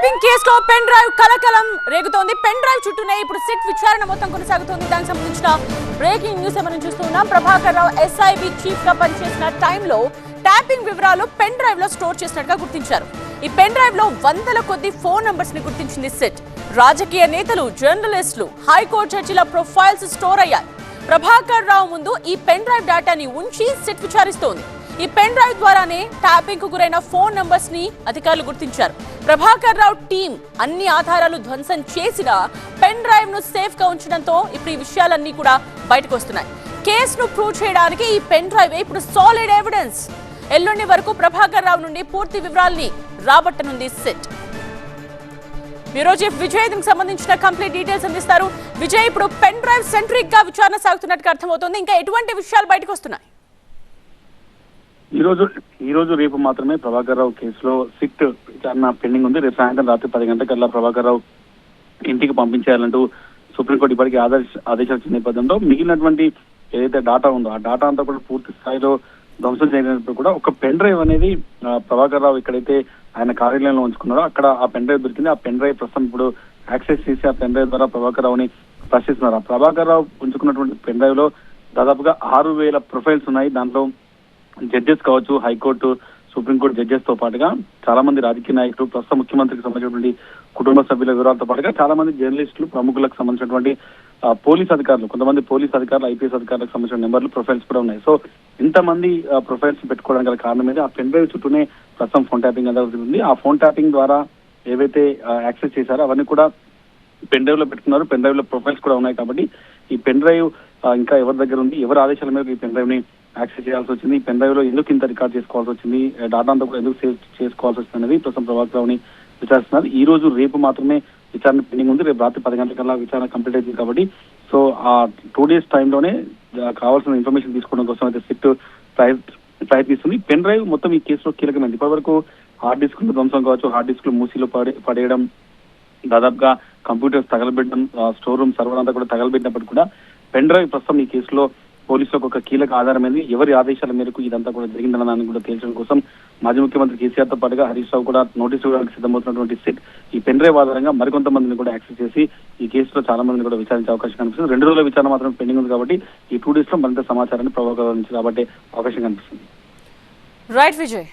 Tapping కేసులో pen drive కలకలం రేగుతోంది. Pen drive చుట్టూనే ఇప్పుడు సిట్ విచారణ మొత్తం కొనసాగుతోంది. దానికి సంబంధించిన బ్రేకింగ్ న్యూస్ మనం చూస్తున్నాం. ప్రభాకర్ రావు ఎస్ఐబి చీఫ్ గా పనిచేసిన టైంలో ట్యాపింగ్ వివరాలు పెన్ డ్రైవ్ లో స్టోర్ చేసినట్టుగా గుర్తించారు. ఈ పెన్ డ్రైవ్ లో వందల కొద్ది ఫోన్ నంబర్స్ ని గుర్తించింది సిట్. రాజకీయ నేతలు, జర్నలిస్టులు, హైకోర్టు జడ్జిల ప్రొఫైల్స్ స్టోర్ అయ్యాయి. ప్రభాకర్ రావు ముందు ఈ పెన్ డ్రైవ్ డేటాని ఉంచి సిట్ విచారిస్తోంది. ఈ పెన్ డ్రైవ్ ద్వారానే ట్యాపింగ్ కు గురైన ఫోన్ నంబర్స్ ని అధికారులు గుర్తించారు. ప్రభాకర్ రావు టీం అన్ని ఆధారాలు ధ్వంసం చేసిన పెన్ డ్రైవ్ ను సేఫ్ గా ఉంచడంతో ఇప్పుడు ఈ విషయాలన్నీ కూడా బయటకు వస్తున్నాయి. కేసును ప్రూవ్ చేయడానికి ఈ పెన్ డ్రైవ్ ఇప్పుడు సాలిడ్ ఎవిడెన్స్. ఎల్లుండి వరకు ప్రభాకర్ రావు నుండి పూర్తి వివరాల్ని రాబట్టనుంది సిట్. బ్యూరో చీఫ్ విజయ్ దీనికి సంబంధించిన కంప్లీట్ డీటెయిల్స్ అందిస్తారు. విజయ్, ఇప్పుడు పెన్ డ్రైవ్ సెంట్రిక్ గా విచారణ సాగుతున్నట్టుగా అర్థమవుతుంది. ఇంకా ఎటువంటి విషయాలు బయటకు వస్తున్నాయి? ఈ రోజు రేపు మాత్రమే ప్రభాకర్ రావు కేసులో సిట్ విచారణ పెండింగ్ ఉంది. రేపు సాయంత్రం రాత్రి 10 గంటలకల్లా ప్రభాకర్ రావు ఇంటికి పంపించేయాలంటూ సుప్రీంకోర్టు ఇప్పటికీ ఆదేశాలు ఇచ్చిన నేపథ్యంలో మిగిలినటువంటి ఏదైతే డాటా ఉందో ఆ డాటా అంతా కూడా పూర్తి స్థాయిలో ధ్వంసం చేయనప్పుడు కూడా ఒక పెన్ డ్రైవ్ అనేది ప్రభాకర్ రావు ఎక్కడైతే ఆయన కార్యాలయంలో ఉంచుకున్నారో అక్కడ ఆ పెన్ డ్రైవ్ దొరికింది. ఆ పెన్ డ్రైవ్ ప్రస్తుతం ఇప్పుడు యాక్సెస్ చేసి ఆ పెన్ డ్రైవ్ ద్వారా ప్రభాకర్ రావుని ప్రశ్నిస్తున్నారు. ఆ ప్రభాకర్ రావు ఉంచుకున్నటువంటి పెన్ డ్రైవ్ లో దాదాపుగా 6,000 ప్రొఫైల్స్ ఉన్నాయి. దాంట్లో జడ్జెస్ కావచ్చు, హైకోర్టు, సుప్రీంకోర్టు జడ్జెస్ తో పాటుగా చాలా మంది రాజకీయ నాయకులు, ప్రస్తుత ముఖ్యమంత్రికి సంబంధించినటువంటి కుటుంబ సభ్యుల వివరాలతో పాటుగా చాలా మంది జర్నలిస్టులు, ప్రముఖులకు సంబంధించినటువంటి పోలీస్ అధికారులు, కొంతమంది పోలీస్ అధికారులు, ఐపీఎస్ అధికారులకు సంబంధించిన నెంబర్లు, ప్రొఫైల్స్ కూడా ఉన్నాయి. సో ఇంతమంది ప్రొఫైల్స్ పెట్టుకోవడానికి గల కారణం మీద ఆ పెన్ డ్రైవ్ చుట్టూనే ప్రస్తుతం ఫోన్ ట్యాపింగ్ అనేది జరుగుతుంది. ఆ ఫోన్ ట్యాపింగ్ ద్వారా ఏవైతే యాక్సెస్ చేశారో అవన్నీ కూడా పెన్ డ్రైవ్ లో పెట్టుకున్నారు. పెన్ డ్రైవ్ లో ప్రొఫైల్స్ కూడా ఉన్నాయి. కాబట్టి ఈ పెన్ డ్రైవ్ ఇంకా ఎవరి దగ్గర ఉంది, ఎవరి ఆదేశాల మేరకు ఈ పెన్ డ్రైవ్ ని యాక్సెస్ చేయాల్సి వచ్చింది, ఈ పెన్ డ్రైవ్ లో ఎందుకు ఇంత రికార్డ్ చేసుకోవాల్సి వచ్చింది, డాటా అంతా కూడా ఎందుకు సేవ్ చేసుకోవాల్సి వచ్చింది అనేది ప్రస్తుతం ప్రభాకర్ రావుని విచారిస్తున్నారు. ఈ రోజు రేపు మాత్రమే విచారణ పెండింగ్ ఉంది. రేపు రాత్రి 10 గంటలకల్లా విచారణ కంప్లీట్ అవుతుంది. కాబట్టి సో ఆ 2 days టైంలోనే కావాల్సిన ఇన్ఫర్మేషన్ తీసుకోవడం కోసం అయితే సిట్ ప్రయత్నిస్తుంది. పెన్ డ్రైవ్ మొత్తం ఈ కేసులో కీలకమైంది. ఇప్పటివరకు హార్డ్ డిస్క్లు ధ్వంసం కావచ్చు, హార్డ్ డిస్క్లు మూసీలో పడేయడం, దాదాపుగా కంప్యూటర్స్ తగలబెట్టడం, స్టోర్ రూమ్ సర్వర్ అంతా కూడా తగలబెట్టినప్పుడు కూడా పెన్ డ్రైవ్ ప్రస్తుతం ఈ కేసులో పోలీసులకు ఒక కీలక ఆధారమైంది. ఎవరి ఆదేశాల మేరకు ఇదంతా కూడా జరిగిందన్న దాన్ని కూడా తేల్చడం కోసం మాజీ ముఖ్యమంత్రి కేసీఆర్ తో పాటుగా హరీష్ రావు కూడా నోటీసు ఇవ్వడానికి సిద్ధమవుతున్నటువంటి సిట్ ఈ పెన్ డ్రైవ్ ఆధారంగా మరికొంతమందిని కూడా యాక్సెస్ చేసి ఈ కేసులో చాలా మందిని కూడా విచారించే అవకాశం కనిపిస్తుంది. 2 రోజుల విచారణ మాత్రం పెండింగ్ ఉంది. కాబట్టి ఈ 2 days లో మరింత సమాచారాన్ని ప్రభాకర్ నుంచి రాబట్టే అవకాశం కనిపిస్తుంది. రైట్ విజయ్.